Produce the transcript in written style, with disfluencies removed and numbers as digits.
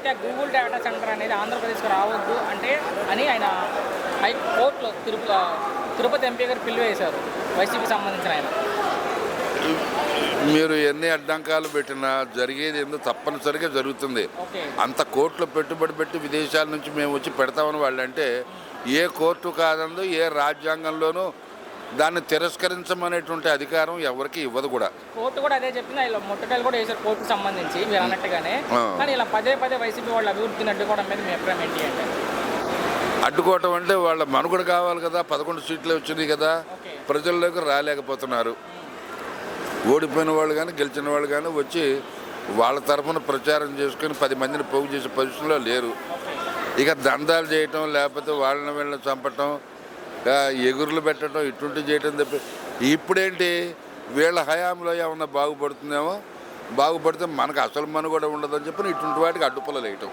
అయితే Google data centre అనేది ఆంధ్రప్రదేశ్కి రావద్దు అంటే అని ఆయన హైకోర్టులో తిరుపతి ఎంపీ గారు పిల్లు వేశారు, వైసీపీ సంబంధించిన ఆయన. మీరు ఎన్ని అడ్డంకాలు పెట్టినా జరిగేది ఎందుకు తప్పనిసరిగా జరుగుతుంది. అంత కోట్లు పెట్టుబడి పెట్టి విదేశాల నుంచి మేము వచ్చి పెడతామని వాళ్ళంటే ఏ కోర్టు కాదందు, ఏ రాజ్యాంగంలోనూ దాన్ని తిరస్కరించమనేటువంటి అధికారం ఎవరికి ఇవ్వదు కూడా. కోర్టు కూడా అదే చెప్పింది, ఇలా ముట్టకాయలు కూడా వేసారు కోర్టుకు సంబంధించి మీరు అన్నట్టుగానే. కానీ ఇలా పదే పదే వైసీపీ వాళ్ళ అభివృద్ధిని అడ్డుకోవడం మీద మీ అభిప్రాయం ఏంటి అంటే? అడ్డుకోవటం అంటే వాళ్ళ మనుగడ కావాలి కదా, 11 సీట్లు వచ్చినాయి కదా, ప్రజల్లోకి రాలేకపోతున్నారు. ఓడిపోయిన వాళ్ళు కానీ గెలిచిన వాళ్ళు కానీ వచ్చి వాళ్ళ తరఫున ప్రచారం చేసుకుని 10 మందిని పోగు చేసే పొజిషన్లో లేరు. ఇక దందాలు చేయటం, లేకపోతే వాళ్ళని వీళ్ళని చంపటం, ఎగురులు పెట్టడం, ఇటువంటి చేయటం తప్పి ఇప్పుడేంటి వీళ్ళ హయాంలో ఏమన్నా బాగుపడుతుందేమో, బాగుపడితే మనకు అసలు మనుగడ ఉండదని చెప్పి ఇటువంటి వాటికి అడ్డుపలలు వేయటం.